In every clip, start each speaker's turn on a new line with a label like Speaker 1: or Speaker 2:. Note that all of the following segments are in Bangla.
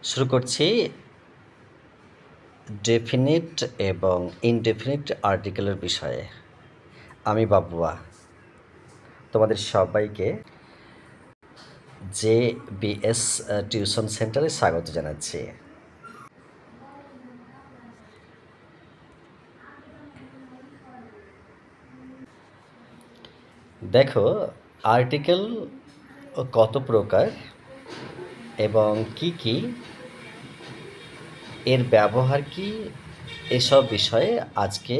Speaker 1: শুরু করছি ডেফিনিট এবং ইনডেফিনিট আর্টিকেলের বিষয়ে। আমি বাবুয়া, তোমাদের সবাইকে JBS টিউশন সেন্টারে স্বাগত জানাচ্ছি। দেখো, আর্টিকেল কত প্রকার এবং কি এর ব্যবহার কি, এসব বিষয়ে আজকে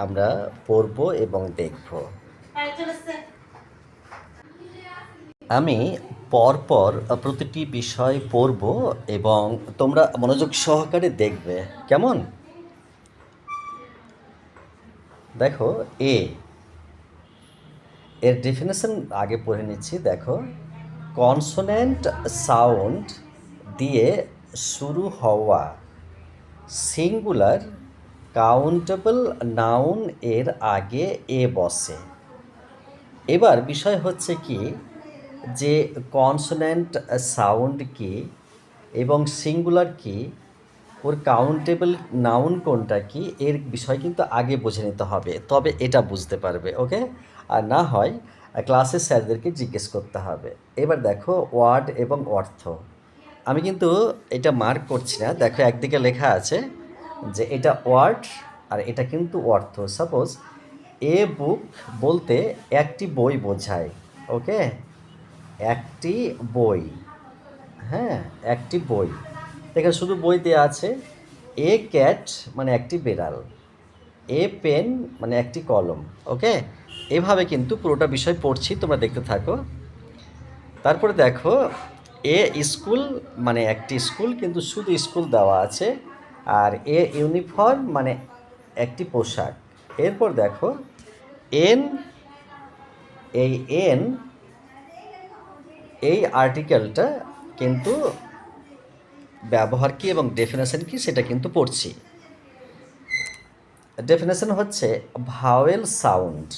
Speaker 1: আমরা পড়ব এবং দেখব। আমি পরপর প্রতিটি বিষয় পড়ব এবং তোমরা মনোযোগ সহকারে দেখবে, কেমন? দেখো, এর ডেফিনেশন আগে পড়ে নিচ্ছি। দেখো, কনসোনেন্ট সাউন্ড দিয়ে শুরু হওয়া সিঙ্গুলার কাউন্টেবল নাউন এর আগে বসে। এবার বিষয় হচ্ছে কি, যে কনসোনেন্ট সাউন্ড কি এবং সিঙ্গুলার কি, ওর কাউন্টেবল নাউন কোনটা কি, এর বিষয় কিন্তু আগে বুঝে নিতে হবে, তবে এটা বুঝতে পারবে। ওকে? আর না হয় ক্লাসের স্যারদেরকে জিজ্ঞেস করতে হবে। এবার দেখো, ওয়ার্ড এবং অর্থ। আমি কিন্তু এটা মার্ক করছি না। দেখো, একদিকে লেখা আছে যে এটা ওয়ার্ড আর এটা কিন্তু অর্থ। সাপোজ বুক বলতে একটি বই বোঝায়। ওকে? একটি বই, হ্যাঁ, একটি বই। এখানে শুধু বই দেওয়া আছে। ক্যাট মানে একটি বেড়াল, পেন মানে একটি কলম। ওকে? এভাবে কিন্তু পুরোটা বিষয় পড়ছি, তোমরা দেখতে থাকো। তারপরে দেখো, স্কুল মানে একটি স্কুল, কিন্তু শুধু স্কুল দেওয়া আছে। আর ইউনিফর্ম মানে একটি পোশাক। এরপর দেখো, এন এই এন এই আর্টিকেলটা কিন্তু ব্যবহার কি এবং ডেফিনেশন কি সেটা কিন্তু পড়ছি। ডেফিনেশন হচ্ছে ভাওয়েল সাউন্ড।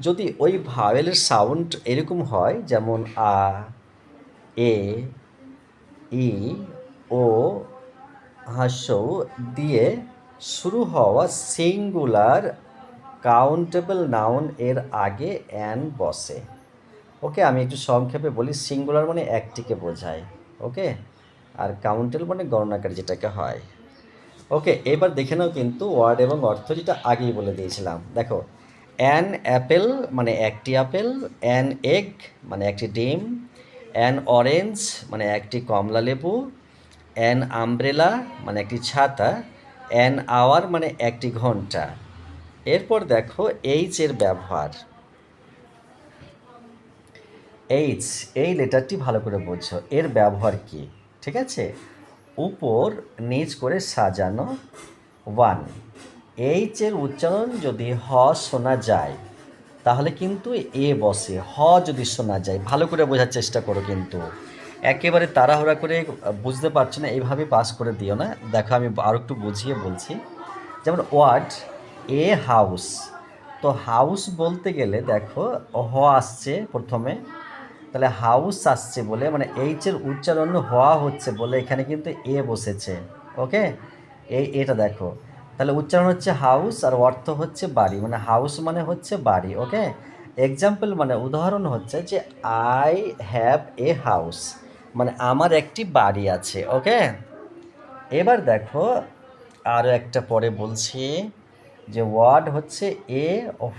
Speaker 1: যদি ওই ভাওয়েলের সাউন্ড এরকম হয়, যেমন আ, এ, ই, ও, হাস্যৌ দিয়ে শুরু হওয়া সিঙ্গুলার কাউন্টেবল নাউন এর আগে অ্যান বসে। ওকে, আমি একটু সংক্ষেপে বলি। সিঙ্গুলার মানে একটিকে বোঝায়। ওকে? আর কাউন্টেবল মানে গণনাকারী, যেটাকে হয়। ওকে, এবার দেখে নাও কিন্তু ওয়ার্ড এবং অর্থ, যেটা আগেই বলে দিয়েছিলাম। দেখো, অ্যান অ্যাপেল মানে একটি আপেল, অ্যান এগ মানে একটি ডিম, অ্যান অরেঞ্জ মানে একটি কমলা লেবু, অ্যান আমব্রেলা মানে একটি ছাতা, অ্যান আওয়ার মানে একটি ঘন্টা। এরপর দেখো এর ব্যবহার। এই লেটারটি ভালো করে বোঝো, এর ব্যবহার কি। ঠিক আছে? উপর নিচ করে সাজানো। 1, এর উচ্চারণ যদি হ শোনা যায় তাহলে কিন্তু বসে। হ যদি শোনা যায়, ভালো করে বোঝার চেষ্টা করো, কিন্তু একেবারে তাড়াহুড়া করে বুঝতে পারছো না এইভাবে পাস করে দিও না। দেখো, আমি আরও একটু বুঝিয়ে বলছি। যেমন ওয়ার্ড হাউস, তো হাউস বলতে গেলে দেখো হ আসছে প্রথমে, তাহলে হাউস আসছে বলে মানে এর উচ্চারণ হওয়া হচ্ছে বলে এখানে কিন্তু বসেছে। ওকে? এটা দেখো, তাহলে উচ্চারণ হচ্ছে হাউস আর অর্থ হচ্ছে বাড়ি, মানে হাউস মানে হচ্ছে বাড়ি। ওকে? এক্সাম্পল মানে উদাহরণ হচ্ছে যে আই হ্যাভ হাউস, মানে আমার একটি বাড়ি আছে। ওকে? এবার দেখো, আরও একটা পরে বলছি, যে ওয়ার্ড হচ্ছে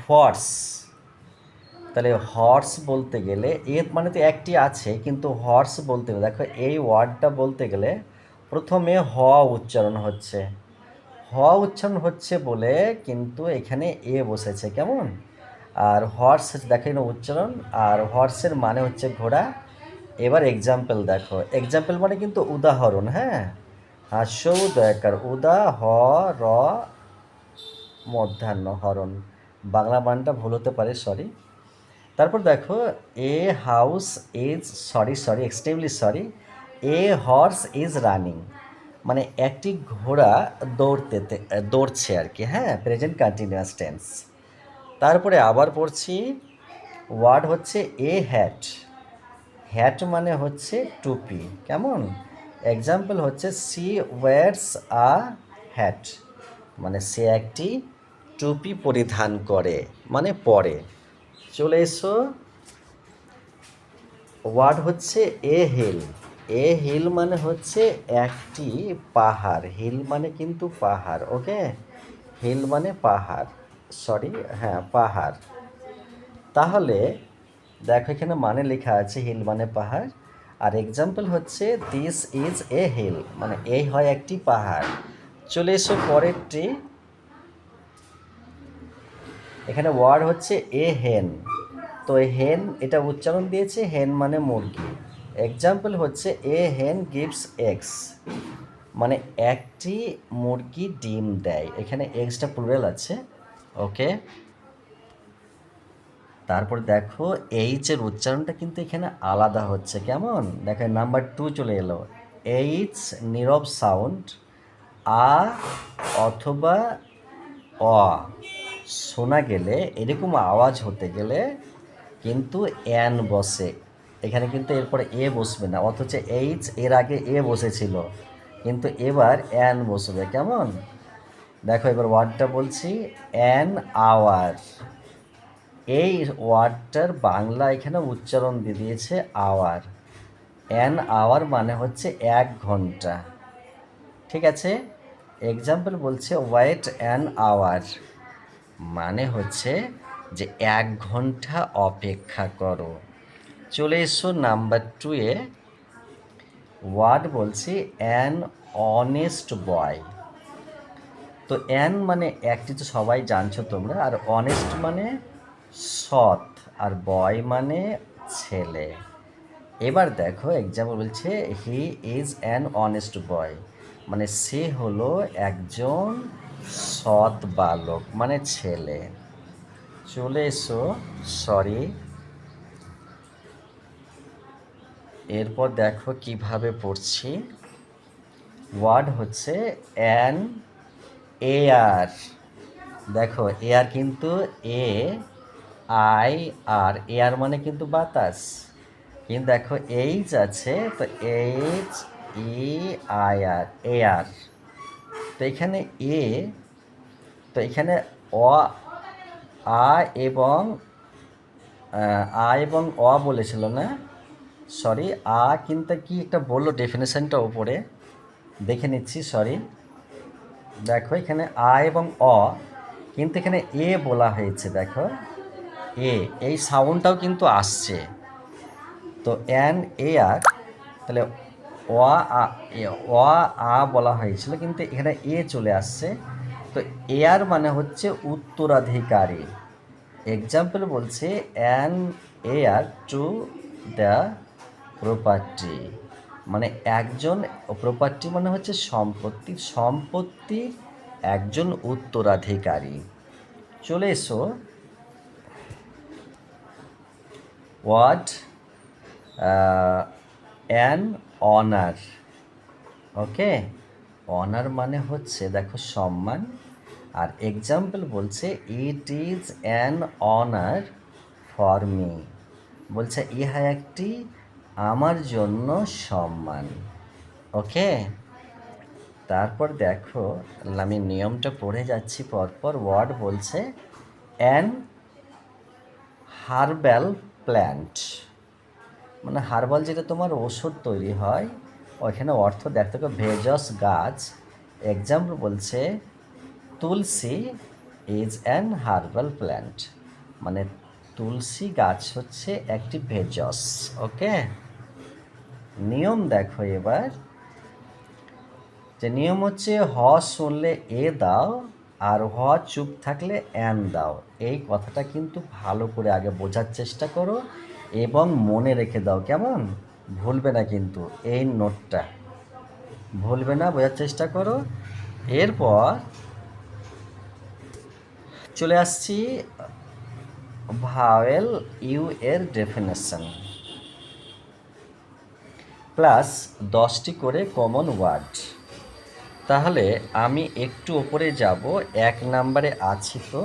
Speaker 1: হর্স। তাহলে হর্স বলতে গেলে মানে তো একটি আছে, কিন্তু হর্স বলতে গেলে দেখো, এই ওয়ার্ডটা বলতে গেলে প্রথমে উচ্চারণ হচ্ছে। উচ্চারণ হচ্ছে বলে কিন্তু এখানে বসেছে, কেমন? আর হর্স দেখেন উচ্চারণ, আর হর্সের মানে হচ্ছে ঘোড়া। এবার এক্সাম্পল দেখো, এক্সাম্পল মানে কিন্তু উদাহরণ। হ্যাঁ, দয়াকার উদা হ র মধ্যাহ্ন হরণ, বাংলা বানটা ভুল হতে পারে, সরি। তারপর দেখো, house is extremely sorry, horse is running, মানে একটি ঘোড়া দৌড়ছে আর কি। হ্যাঁ, প্রেজেন্ট কন্টিনিউয়াস টেন্স। তারপরে আবার পড়ছি, ওয়ার্ড হচ্ছে হ্যাট। হ্যাট মানে হচ্ছে টুপি, কেমন? এক্সাম্পল হচ্ছে সি ওয়ার্স আ হ্যাট, মানে সে একটি টুপি পরিধান করে, মানে পরে। চলে এসো, ওয়ার্ড হচ্ছে এ হিল। এ হিল মানে হচ্ছে একটি পাহাড়, হিল মানে কিন্তু পাহাড়, ওকে। হিল মানে পাহাড়, সরি, হ্যাঁ পাহাড়। তাহলে দেখো এখানে মানে লেখা আছে হিল মানে পাহাড়, আর এক্সাম্পল হচ্ছে দিস ইজ এ হিল, মানে এই হয় একটি পাহাড়। চলে এসো পরেরটি, এখানে ওয়ার্ড হচ্ছে এ হেন। তো হেন এটা উচ্চারণ দিয়েছে, হেন মানে মুরগি। এক্সাম্পল হচ্ছে এ হেন গিভস এগস, মানে একটি মুরগি ডিম দেয়, এখানে এগসটা প্লুরাল আছে, ওকে। তারপর দেখো এইচের উচ্চারণটা কিন্তু এখানে আলাদা হচ্ছে, কেমন দেখো নাম্বার 2 চলে এলো। এইচ নীরব সাউন্ড, আ অথবা অ শোনা গেলে, এরকম আওয়াজ হতে গেলে কিন্তু অ্যান বসে, এখানে কিন্তু এরপরে এ বসবে না, অথচ এইচ এর আগে এ বসেছিল, কিন্তু এবার অ্যান বসবে, কেমন দেখো এবার ওয়ার্ডটা বলছি, অ্যান আওয়ার। এই ওয়ার্ডটার বাংলা এখানে উচ্চারণ দিয়ে দিয়েছে আওয়ার। অ্যান আওয়ার মানে হচ্ছে 1 ঘন্টা, ঠিক আছে। এক্সাম্পল বলছে ওয়েট অ্যান আওয়ার, মানে হচ্ছে যে 1 ঘন্টা অপেক্ষা করো। চলে এসো নাম্বার 2 এ, ওয়ার্ড বলছি অ্যান অনেস্ট বয়। তো অ্যান মানে একটি তো সবাই জানছো তোমরা, আর অনেস্ট মানে সৎ, আর বয় মানে ছেলে। এবার দেখো এক্সাম্পল বলছে he is an honest boy, মানে সে হলো একজন সৎ বালক, মানে ছেলে। চলে এসো, সরি, এরপর দেখো কিভাবে পড়ছি। ওয়ার্ড হচ্ছে অ্যান এয়ার। দেখো এয়ার কিন্তু এ আই আর, এয়ার মানে কিন্তু বাতাস, কিন্তু দেখো এইচ আছে, তো H E I R, air. তো এখানে এ, তো এখানে অ আ এবং আ এবং অ বলেছিল না, সরি, কিন্তু কি একটা বললো ডেফিনেশনটা ওপরে দেখে নিচ্ছি, সরি। দেখো এখানে এবং অ, কিন্তু এখানে এ বলা হয়েছে, দেখো এ, এই সাউন্ডটাও কিন্তু আসছে। তো অ্যান এয়ার, তাহলে অ আ অ আ বলা হয়েছিল, কিন্তু এখানে এ চলে আসছে। তো এয়ার মানে হচ্ছে উত্তরাধিকারী। এক্সাম্পল বলছে an air to the property, মানে একজন, প্রপার্টি মানে হচ্ছে সম্পত্তি, সম্পত্তির একজন উত্তরাধিকারী। চলে এসো, what an honour, okay. Honour মানে হচ্ছে দেখো সম্মান, আর এক্সাম্পল বলছে it is an honour for me, বলছে ইহা একটি আমার জন্য সম্মান, ওকে। তারপর দেখো আমি নিয়মটা পড়ে যাচ্ছি পরপর। ওয়ার্ড বলছে অ্যান হার্বাল প্ল্যান্ট, মানে হার্বাল যেটা তোমার ওষুধ তৈরি হয়, ওইখানে অর্থ দেখতে হবে ভেষজ গাছ। এক্সাম্পল বলছে তুলসী ইজ অ্যান হার্বাল প্ল্যান্ট, মানে তুলসী গাছ হচ্ছে একটি ভেষজ, ওকে। নিয়ম দেখো এবার, যে নিয়ম হচ্ছে হ শুনলে এ দাও, আর হ চুপ থাকলে অ্যান দাও। এই কথাটা কিন্তু ভালো করে আগে বোঝার চেষ্টা করো এবং মনে রেখে দাও, কেমন ভুলবে না কিন্তু, এই নোটটা ভুলবে না, বোঝার চেষ্টা করো। এরপর চলে আসছি ভাওয়েল ইউ এর ডেফিনেশন প্লাস 10টি করে কমন ওয়ার্ড। তাহলে আমি একটু ওপরে যাব, 1 নম্বরে আছি, তো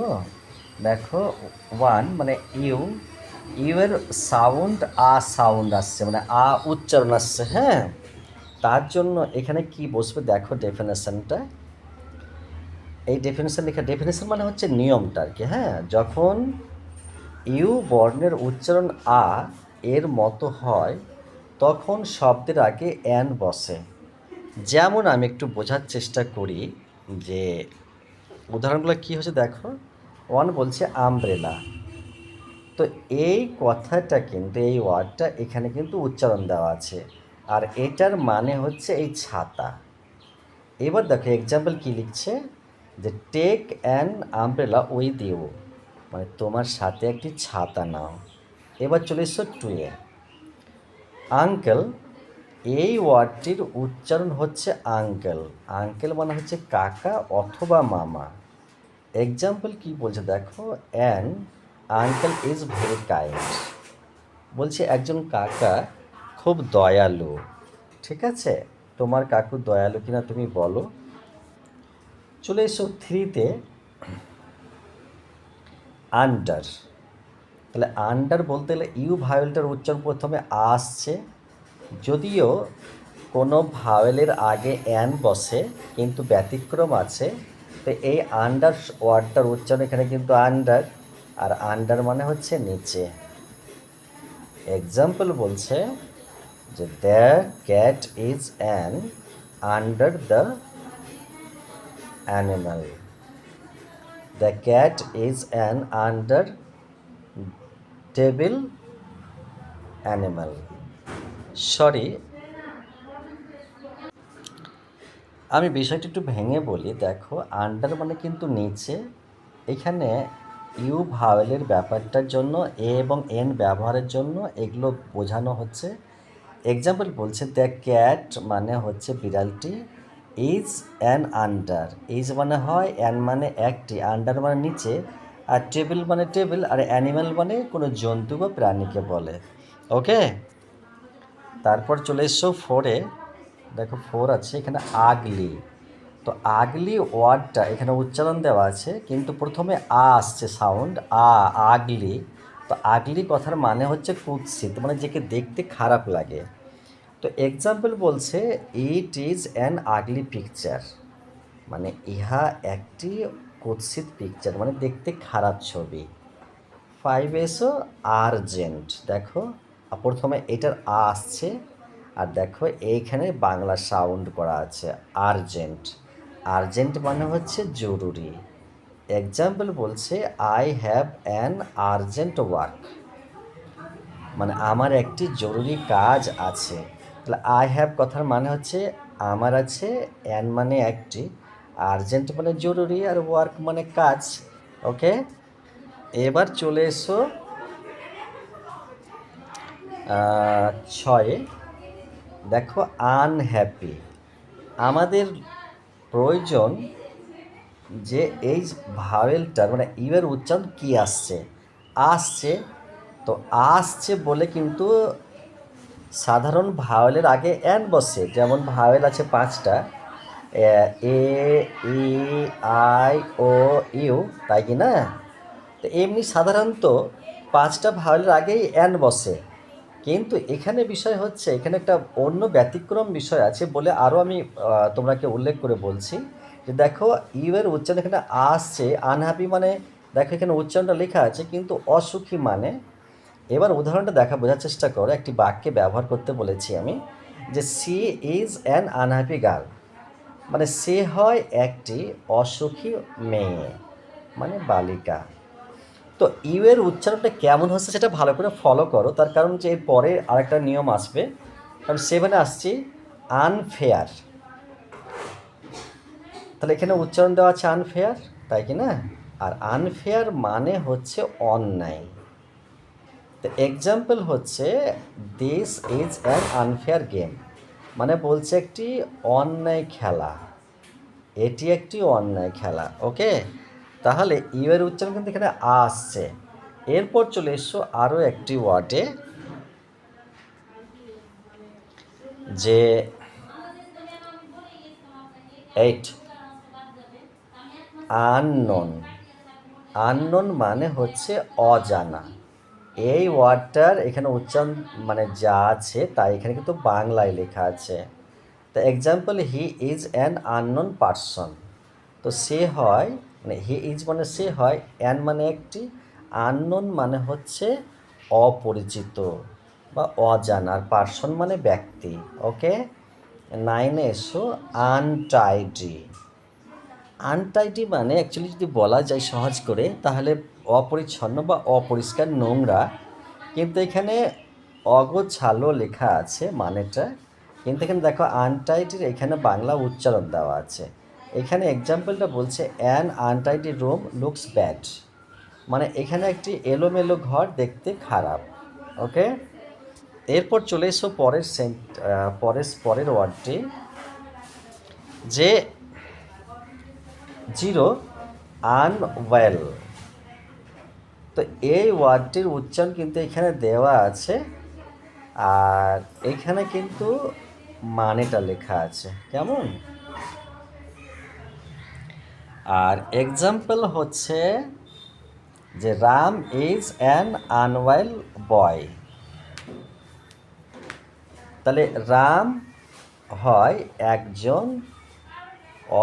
Speaker 1: দেখো 1 মানে ইউ, ইউ এর সাউন্ড সাউন্ড আসছে, মানে উচ্চারণ আসছে, হ্যাঁ। তার জন্য এখানে কি বসবে দেখো ডেফিনেশনটা। এই ডেফিনেশন লেখা, ডেফিনেশন মানে হচ্ছে নিয়মটা আর কি। হ্যাঁ, যখন ইউ বর্ণের উচ্চারণ আ এর মতো হয় তখন শব্দের আগে অ্যান বসে। যেমন আমি একটু বোঝার চেষ্টা করি যে উদাহরণগুলো কী হচ্ছে দেখো। ওয়ান বলছে আমব্রেলা, তো এই কথাটা কিন্তু এই ওয়ার্ডটা এখানে কিন্তু উচ্চারণ দেওয়া আছে, আর এটার মানে হচ্ছে এই ছাতা। এবার দেখো এক্সাম্পল কি লিখছে, যে take an umbrella with you, মানে তোমার সাথে একটি ছাতা নাও। এবার চলে এসো টুয়ে। আঙ্কেল, এই ওয়ার্ডটির উচ্চারণ হচ্ছে আঙ্কেল। আঙ্কেল মানে হচ্ছে কাকা অথবা মামা। এক্সাম্পল কি বলছে দেখো, an uncle is very kind, বলছে একজন কাকা খুব দয়ালু। ঠিক আছে, তোমার কাকু দয়ালু কিনা তুমি বলো। চলে এসো থ্রিতে, আন্ডার। তাহলে আন্ডার বলতে গেলে ইউ ভাওয়েলটার উচ্চারণ প্রথমে আসছে, যদিও কোনো ভাওয়েলের আগে অ্যান বসে, কিন্তু ব্যতিক্রম আছে। তো এই আন্ডার ওয়ার্ডটার উচ্চারণ এখানে কিন্তু আন্ডার, আর আন্ডার মানে হচ্ছে নিচে। এক্সাম্পল বলছে যে the cat is an under the animal. The cat is an under table animal. Sorry, আমি বিষয়টা একটু ভেঙে বলি। দেখো আন্ডার মানে কিন্তু নিচে, এখানে ইউ ভাওয়েলের ব্যাপারটার জন্য এ এবং এন ব্যবহারের জন্য এগুলো বোঝানো হচ্ছে। এক্সাম্পল বলছে দ্য ক্যাট মানে হচ্ছে বিড়ালটি, ইজ অ্যান আন্ডার, ইজ মানে হয়, অ্যান মানে একটি, আন্ডার মানে নিচে, আর টেবিল মানে টেবিল, আর অ্যানিম্যাল মানে কোনো জন্তু বা প্রাণীকে বলে। ওকে, তারপর চলে এসো ফোরে। দেখো ফোর আছে এখানে আগলি। তো আগলি ওয়ার্ডটা এখানে উচ্চারণ দেওয়া আছে, কিন্তু প্রথমে আ আসছে সাউন্ড, আগলি। তো আগলি কথার মানে হচ্ছে কুৎসিত, মানে যেকে দেখতে খারাপ লাগে। তো এক্সাম্পল বলছে it is an ugly picture, মানে ইহা একটি কুৎসিত পিকচার, মানে দেখতে খারাপ ছবি। ফাইভ এসো আর্জেন্ট। দেখো প্রথমে এটার আ আসছে, আর দেখো এইখানে বাংলা সাউন্ড করা আছে আর্জেন্ট। আর্জেন্ট মানে হচ্ছে জরুরি। এক্সাম্পল বলছে I have an urgent work, মানে আমার একটি জরুরি কাজ আছে। তাহলে আই হ্যাভ কথার মানে হচ্ছে আমার আছে, অ্যান মানে একটি, আর্জেন্ট মানে জরুরি, আর ওয়ার্ক মানে কাজ। ওকে, এবার চলে এসো ছয়ে। দেখো আনহ্যাপি, আমাদের প্রয়োজন যে এই ভাওয়েলটার মানে ইউয়ের উচ্চারণ কী আসছে, আসছে। তো আসছে বলে কিন্তু সাধারণ ভাওয়েলের আগে অ্যান বসে, যেমন ভাওয়েল আছে পাঁচটা, এ, ই, আই, ও, ইউ, তাই কি না? তো এমনি সাধারণত পাঁচটা ভাওয়েলের আগেই অ্যান বসে, কিন্তু এখানে বিষয় হচ্ছে এখানে একটা অন্য ব্যতিক্রম বিষয় আছে বলে আরও আমি তোমরাকে উল্লেখ করে বলছি, যে দেখো ইউ এর উচ্চারণ এখানে আসছে আনহ্যাপি, মানে দেখো এখানে উচ্চারণটা লেখা আছে কিন্তু অসুখী মানে। এবার উদাহরণটা বোঝার চেষ্টা করো, একটি বাক্যে ব্যবহার করতে বলেছি আমি, যে she is an unhappy girl, মানে সে হয় একটি অসুখী মেয়ে, মানে বালিকা। তো ইউ এর উচ্চারণটা কেমন হচ্ছে সেটা ভালো করে ফলো করো, তার কারণ যে এর পরে আরেকটা নিয়ম আসবে। কারণ সেভেনে আসছি আনফেয়ার, তাহলে এখানে উচ্চারণ দেওয়া আছে আনফেয়ার, তাই কি না? আর আনফেয়ার মানে হচ্ছে অন্যায়। তো এক্সাম্পল হচ্ছে this is an unfair game, মানে বলছে একটি অন্যায় খেলা, এটি একটি অন্যায় খেলা। ওকে, তাহলে ইউ এর উচ্চারণ কিন্তু এখানে আসছে। এরপর চলে এসো আরও একটি ওয়ার্ডে, যে এইট আননোন। আননোন মানে হচ্ছে অজানা। এই ওয়ার্ডটার এখানে উচ্চারণ মানে যা আছে তাই এখানে কিন্তু বাংলায় লেখা আছে। তো example he is an unknown person, তো সে হয় মানে হি ইজ মানে সে হয়, অ্যান মানে একটি, আননোন মানে হচ্ছে অপরিচিত বা অজানা, আর পারসন মানে ব্যক্তি। ওকে, 9-এ এসো। আনটাইডি। আনটাইডি মানে অ্যাকচুয়ালি যদি বলা যায় সহজ করে তাহলে অপরিচ্ছন্ন বা অপরিষ্কার, নোংরা। কিন্তু এখানে অগোছালো লেখা আছে মানেটা, কিন্তু এখানে দেখো আনটাইডির এখানে বাংলা উচ্চারণ দেওয়া আছে। এখানে এক্সাম্পলটা বলছে an untidy room looks bad, মানে এখানে একটি এলোমেলো ঘর দেখতে খারাপ। ওকে, এরপর চলে এসো পরের ওয়ার্ডটি, যে 0 আনওয়েল। তো এই ওয়ার্ডটির উচ্চারণ কিন্তু এখানে দেওয়া আছে, আর এখানে কিন্তু মানেটা লেখা আছে কেমন। আর এক্সাম্পল হচ্ছে যে রাম ইজ অ্যান আনওয়েল বয়, তাহলে রাম হয় একজন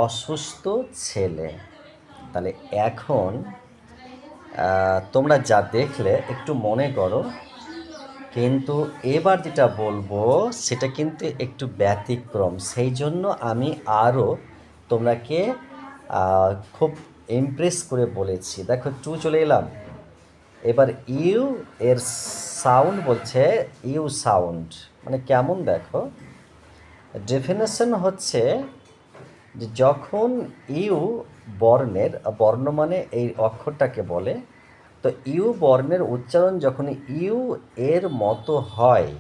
Speaker 1: অসুস্থ ছেলে। তাহলে এখন তোমরা যা দেখলে একটু মনে করো, কিন্তু এবার যেটা বলবো সেটা কিন্তু একটু ব্যতিক্রম, সেই জন্য আমি আরও তোমরাকে খুব ইমপ্রেস করে বলেছি। দেখো টু চলে এলাম, এবার ইউ এর সাউন্ড বলছে ইউ সাউন্ড, মানে কেমন দেখো। ডেফিনেশন হচ্ছে যে যখন ইউ বর্ণের, বর্ণ মানে এই অক্ষরটাকে বলে, তো ইউ বর্ণের উচ্চারণ যখন ইউ এর মতো হয়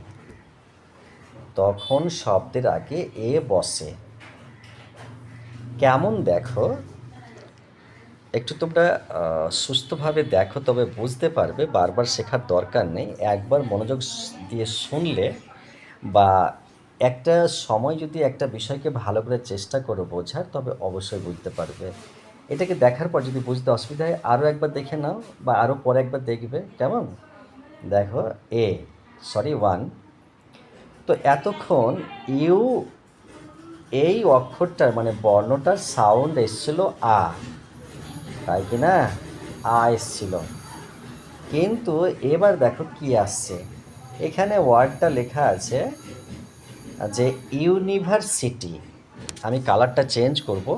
Speaker 1: তখন শব্দের আগে এ বসে। কেমন দেখো, একটু তোমরা সুস্থভাবে দেখো তবে বুঝতে পারবে, বারবার শেখার দরকার নেই, একবার মনোযোগ দিয়ে শুনলে বা একটা সময় যদি একটা বিষয়কে ভালো করে চেষ্টা করো বোঝার, তবে অবশ্যই বুঝতে পারবে। এটাকে দেখার পর যদি বুঝতে অসুবিধা হয় আরও একবার দেখে নাও বা আরও পরে একবার দেখবে কেমন। দেখো ওয়ান। তো এতক্ষণ ইউ এই অক্ষরটার মানে বর্ণটার সাউন্ড এসছিল আ, তাই কি না, আ এসছিল। কিন্তু এবার দেখো কি আসছে, এখানে ওয়ার্ডটা লেখা আছে যে ইউনিভার্সিটি। আমি কালারটা চেঞ্জ করব,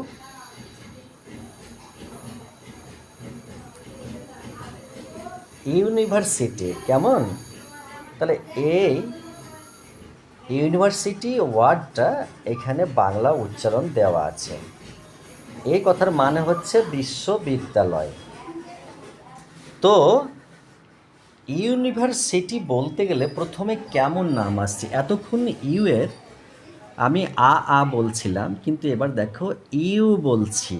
Speaker 1: ইউনিভার্সিটি কেমন। তাহলে এই ইউনিভার্সিটি ওয়ার্ডটা এখানে বাংলা উচ্চারণ দেওয়া আছে, এই কথার মানে হচ্ছে বিশ্ববিদ্যালয়। তো ইউনিভার্সিটি বলতে গেলে প্রথমে কেমন নাম আসছে, এতক্ষণ ইউ এর আমি আ বলছিলাম, কিন্তু এবার দেখো ইউ বলছি,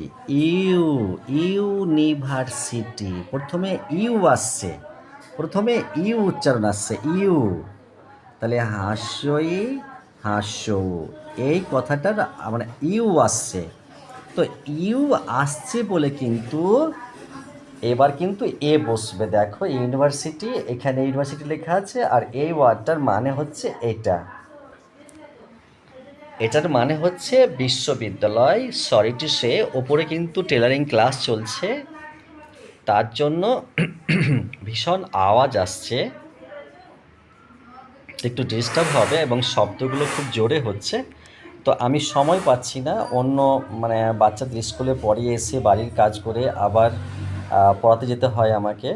Speaker 1: ইউনিভার্সিটি, প্রথমে ইউ আসছে, প্রথমে ইউ উচ্চারণ আসছে ইউ। তাহলে হাস্যই হাস্য, এই কথাটার মানে ইউ আসছে। তো ইউ আসছে বলে কিন্তু এবার কিন্তু এ বসবে। দেখো ইউনিভার্সিটি, এখানে ইউনিভার্সিটি লেখা আছে, আর এই ওয়ার্ডটার মানে হচ্ছে এটার মানে হচ্ছে বিশ্ববিদ্যালয়। সরি টু সে, ওপরে কিন্তু টেলারিং ক্লাস চলছে, তার জন্য ভীষণ আওয়াজ আসছে, একটু ডিস্টার্ব হবে এবং শব্দগুলো খুব জোরে হচ্ছে। তো আমি সময় পাচ্ছি না, অন্য মানে বাচ্চাদের স্কুলে পড়িয়ে এসে বাড়ির কাজ করে আবার পড়াতে যেতে হয় আমাকে,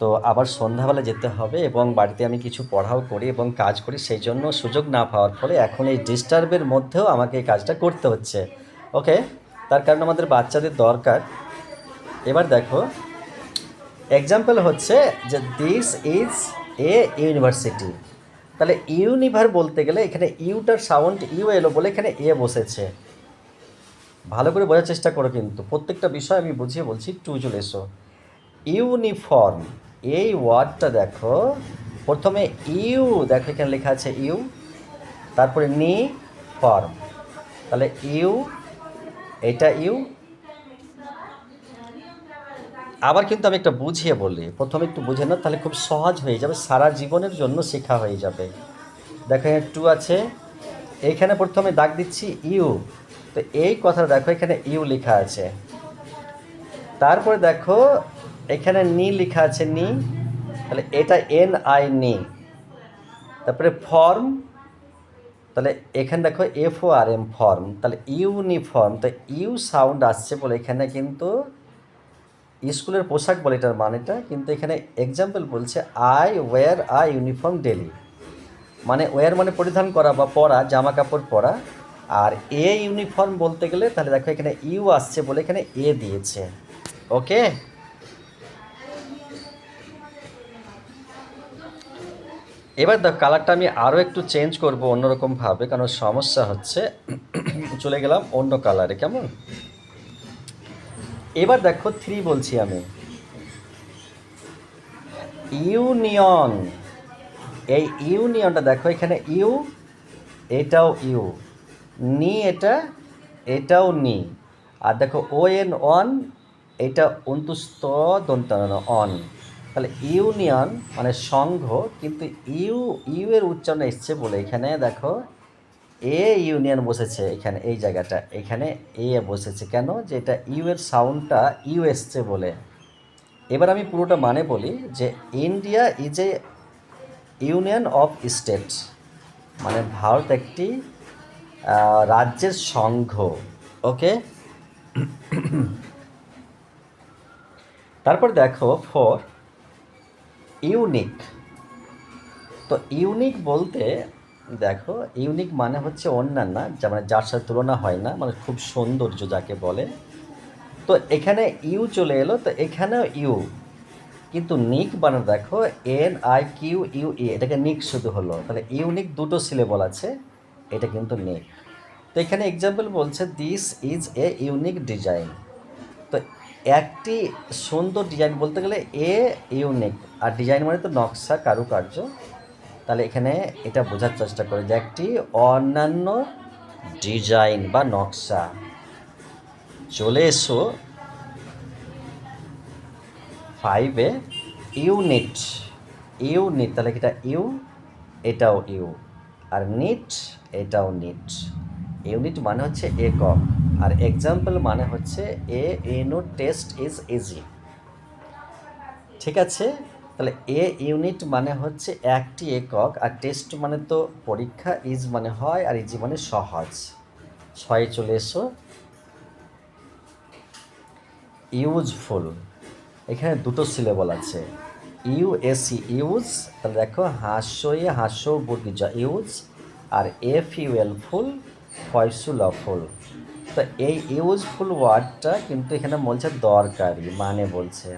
Speaker 1: তো আবার সন্ধ্যাবেলা যেতে হবে এবং বাড়িতে আমি কিছু পড়াও করি এবং কাজ করি, সেই জন্য সুযোগ না পাওয়ার ফলে এখন এই ডিস্টার্বের মধ্যেও আমাকে এই কাজটা করতে হচ্ছে। ওকে, তার কারণ আমাদের বাচ্চাদের দরকার। এবার দেখো এক্সাম্পল হচ্ছে যে দিস ইজ এ ইউনিভার্সিটি, তাহলে ইউনিভার বলতে গেলে এখানে ইউটার সাউন্ড ইউ এলো বলে এখানে এ বসেছে। ভালো করে বোঝার চেষ্টা করো, কিন্তু প্রত্যেকটা বিষয় আমি বুঝিয়ে বলছি, টু চলে এসো। ইউনিফর্ম, এই ওয়ার্ডটা দেখো, প্রথমে ইউ, দেখো এখানে লেখা আছে ইউ, তারপরে নি ফর্ম, তাহলে ইউ, এটা ইউ। আবার কিন্তু আমি একটা বুঝিয়ে বলি, প্রথমে একটু বুঝে নাও, তাহলে খুব সহজ হয়ে যাবে, সারা জীবনের জন্য শেখা হয়ে যাবে। দেখো এখানে টু আছে, এইখানে প্রথমে দাগ দিচ্ছি ইউ, তো এই কথাটা দেখো এখানে ইউ লেখা আছে। তারপরে দেখো এখানে নি লেখা আছে, নি, তাহলে এটা এন আই নি। তারপরে ফর্ম, তাহলে এখানে দেখো F O R M form, তাহলে ইউনিফর্ম, তো ইউ সাউন্ড আসছে বলে এখানে কিন্তু স্কুলের পোশাক বলে এটার মানেটা, কিন্তু এখানে এক্সাম্পল বলছে I wear a uniform daily, মানে ওয়্যার মানে পরিধান করা বা পরা, জামা কাপড় পরা। আর এ ইউনিফর্ম বলতে গেলে তাহলে দেখো এখানে ইউ আসছে বলে এখানে এ দিয়েছে। ওকে, এবার দেখো কালারটা আমি আরও একটু চেঞ্জ করবো অন্যরকমভাবে, কারণ সমস্যা হচ্ছে। চলে গেলাম অন্য কালারে, কেমন? এবার দেখো 3 বলছি আমি, ইউনিয়ন। এই ইউনিয়নটা দেখো এখানে ইউ, এটাও ইউ, নি এটা, এটাও নি। আর দেখো ও এন অন, এটা অন্তুস্ত দন্তান অন, তাহলে ইউনিয়ন মানে সংঘ, কিন্তু ইউ ইউ এর উচ্চারণ এসছে বলে এখানে দেখো এ ইউনিয়ন বসেছে এখানে, এই জায়গাটা এখানে এ বসেছে কেন, যে এটা ইউ এর সাউন্ডটা ইউ এসছে বলে। এবার আমি পুরোটা মানে বলি যে India is a union of state, মানে ভারত একটি রাজ্যের সংঘ। ওকে, তারপর দেখো 4 ইউনিক। তো ইউনিক বলতে দেখো ইউনিক মানে হচ্ছে অন্যান্য, যা মানে যার সাথে তুলনা হয় না, মানে খুব সৌন্দর্য যাকে বলে। তো এখানে ইউ চলে এলো, তো এখানেও ইউ, কিন্তু নিক মানে দেখো N I Q U E, এটাকে নিক শুধু হলো, তাহলে ইউনিক দুটো সিলেবল আছে, এটা কিন্তু নিক। তো এখানে এক্সাম্পল বলছে this is a unique design. তো একটি সুন্দর ডিজাইন বলতে গেলে এ ইউনিক, আর ডিজাইন মানে তো নকশা কারুকার্য, তাহলে এখানে এটা বোঝার চেষ্টা করে যে একটি অন্যান্য ডিজাইন বা নকশা। চলে এসো 5-এ, ইউনিট। ইউনিট তাহলে এটা ইউ, এটাও ইউ, আর নিট, এটাও নিট। ইউনিট মানে হচ্ছে একক, আর এক্সাম্পল মানে হচ্ছে এ ইউনিট টেস্ট ইজ ইজি। ঠিক আছে, তাহলে এ ইউনিট মানে হচ্ছে একটি একক, আর টেস্ট মানে তো পরীক্ষা, ইজ মানে হয়, আর ইজি মানে সহজ। 6 চলে এসো, ইউজফুল। এখানে দুটো সিলেবল আছে, ইউএসি ইউজ, তাহলে দেখো হাস্যই হাস্য বর্গীজ ইউজ, আর এফ ইউএল ফুল, ফয়সুলফুল। তো এই ইউজফুল ওয়ার্ডটা কিন্তু এখানে বলছে দরকারি, মানে বলছে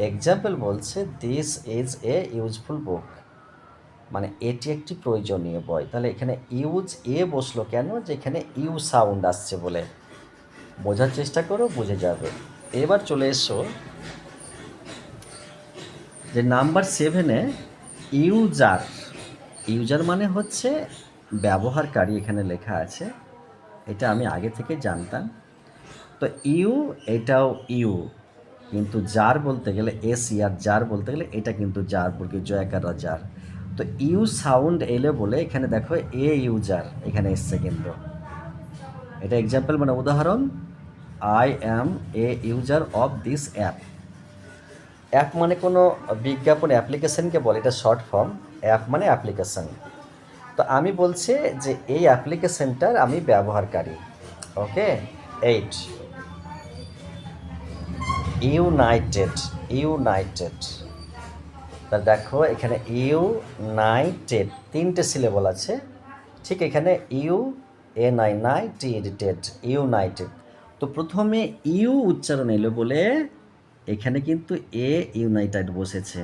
Speaker 1: এক্সাম্পল বলছে this is a useful book, মানে এটি একটি প্রয়োজনীয় বই। তাহলে এখানে ইউজ এ বসলো কেন, যে এখানে ইউ সাউন্ড আসছে বলে। বোঝার চেষ্টা করো, বুঝে যাবে। এবার চলে এসো যে নাম্বার 7-এ, ইউজার। ইউজার মানে হচ্ছে ব্যবহারকারী, এখানে লেখা আছে, এটা আমি আগে থেকে জানতাম। তো ইউ, এটাও ইউ, কিন্তু জার বলতে গেলে এস ইয়ার, জার বলতে গেলে এটা কিন্তু জার বলকে জয়াকার জার। তো ইউ সাউন্ড এলে বলে এখানে দেখো এ ইউজার এখানে এসছে, কিন্তু এটা এক্সাম্পল মানে উদাহরণ, I am a user of this app. App মানে কোনো বিজ্ঞাপন অ্যাপ্লিকেশনকে বলে, এটা শর্ট ফর্ম, অ্যাপ মানে অ্যাপ্লিকেশন। তো আমি বলছি যে এই অ্যাপ্লিকেশনটার আমি ব্যবহারকারী। ওকে, 8 ইউনাইটেড। ইউনাইটেড, তা দেখো এখানে ইউনাইটেড 3টে সিলেবল আছে, ঠিক এখানে ইউ এন আই নাই টি টেড, ইউনাইটেড। তো প্রথমে ইউ উচ্চারণ এলো বলে এখানে কিন্তু এ ইউনাইটেড বসেছে,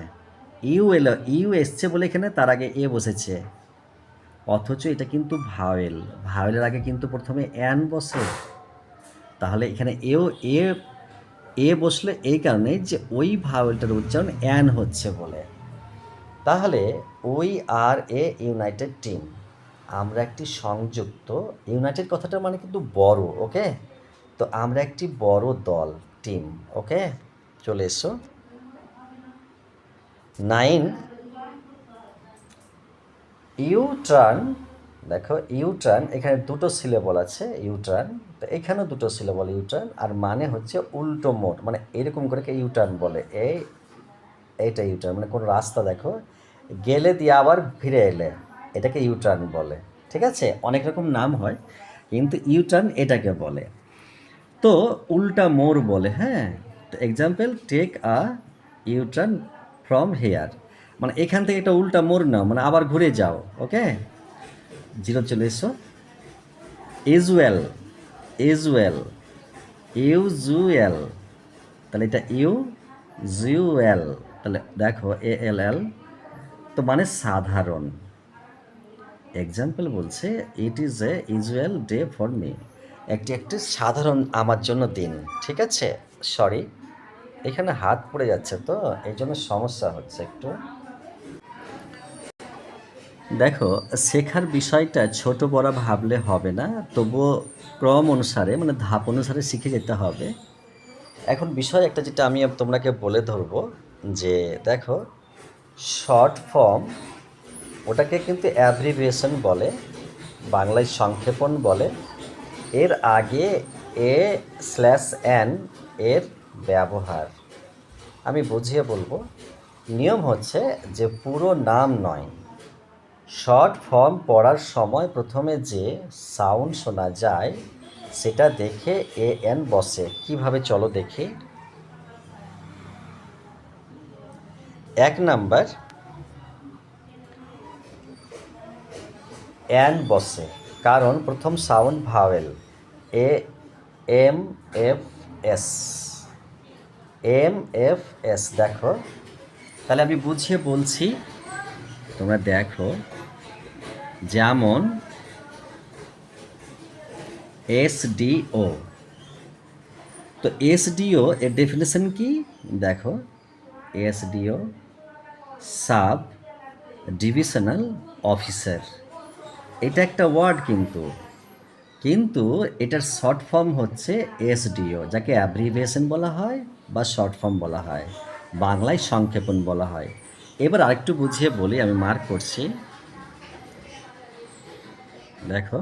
Speaker 1: ইউ এলো, ইউ এসছে বলে এখানে তার আগে এ বসেছে, অথচ এটা কিন্তু ভাওয়েল, ভাওয়েলের আগে কিন্তু প্রথমে অ্যান বসে। তাহলে এখানে এও এ এ বসলে এই কারণে যে ওই ভাওয়েলটার উচ্চারণ অ্যান হচ্ছে বলে। তাহলে we are A United team, আমরা একটি সংযুক্ত, ইউনাইটেড কথাটা মানে কিন্তু বড়। ওকে, তো আমরা একটি বড় দল, টিম। ওকে, চলে এসো 9 ইউ টার্ন দেখো ইউটার্ন, এখানে দুটো সিলেবল আছে ইউটার্ন, তো এখানেও দুটো সিলেবল ইউটার্ন, আর মানে হচ্ছে উল্টো মোড়, মানে এরকম করে ইউটার্ন বলে, এইটা ইউটার্ন, মানে কোনো রাস্তা দেখো গেলে দিয়ে আবার ফিরে এলে, এটাকে ইউটার্ন বলে। ঠিক আছে, অনেক রকম নাম হয়, কিন্তু ইউটার্ন এটাকে বলে। তো উল্টা মোড় বলে, হ্যাঁ। তো example, take a U turn from here, মানে এখান থেকে একটা উল্টা মোড় নাও, মানে আবার ঘুরে যাও। ওকে, জিরো চলে এসো। ইউজুয়াল, ইউজুয়াল, ইউজুয়াল, তাহলে এটা ইউজুয়াল, তাহলে দেখো ALL, তো মানে সাধারণ। এক্সাম্পল বলছে, it is a usual day for me, একটি সাধারণ আমার জন্য দিন। ঠিক আছে, সরি, এখানে হাত পড়ে যাচ্ছে, তো এই জন্য সমস্যা হচ্ছে একটু। দেখো, শেখার বিষয়টা ছোট বড় ভাবলে হবে না, তবুও ক্রম অনুসারে, মানে ধাপ অনুসারে শিখে যেতে হবে। এখন বিষয় একটা যেটা আমি তোমাকে বলে ধরবো, যে দেখো শর্ট ফর্ম, ওটাকে কিন্তু অ্যাব্রিভিয়েশন বলে, বাংলায় সংক্ষেপণ বলে। এর আগে A/N এর ব্যবহার আমি বুঝিয়ে বলবো। নিয়ম হচ্ছে যে পুরো নাম নয়, শর্ট ফর্ম পড়ার সময় প্রথমে যে সাউন্ড শোনা যায় সেটা দেখে AN বসে। কিভাবে চলো দেখি। 1 নাম্বার, অ্যান বসে, কারণ প্রথম সাউন্ড ভাওয়েল, AMFS, MFS। দেখো, তাহলে আমি বুঝিয়ে বলছি, তোমরা দেখো। যেমন SDO, তো SDO এর ডেফিনেশন কি দেখো, SDO সাব ডিভিশনাল অফিসার, এটা একটা ওয়ার্ড, কিন্তু এটার শর্ট ফর্ম হচ্ছে SDO, যাকে অ্যাব্রিভিয়েশন বলা হয় বা শর্ট ফর্ম বলা হয়, বাংলায় সংক্ষেপণ বলা হয়। এবার আরেকটু বুঝিয়ে বলি, আমি মার্ক করছি। দেখো,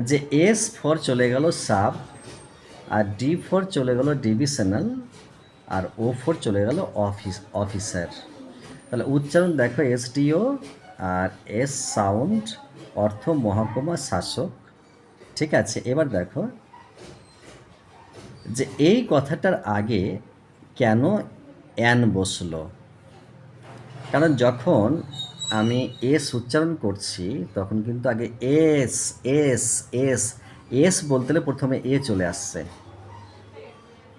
Speaker 1: যে S4 চলে গেল সাব, আর D4 চলে গেল ডিভিশনাল, আর O4 চলে গেল অফিসার। তাহলে উচ্চারণ দেখো, SDO আর S সাউন্ড, অর্থ মহকুমা শাসক। ঠিক আছে, এবার দেখো যে এই কথাটার আগে কেন অ্যান বসলো, কারণ যখন আমি এস উচ্চারণ করছি তখন কিন্তু আগে এস এস এস এস বলতে হলে প্রথমে এ চলে আসছে,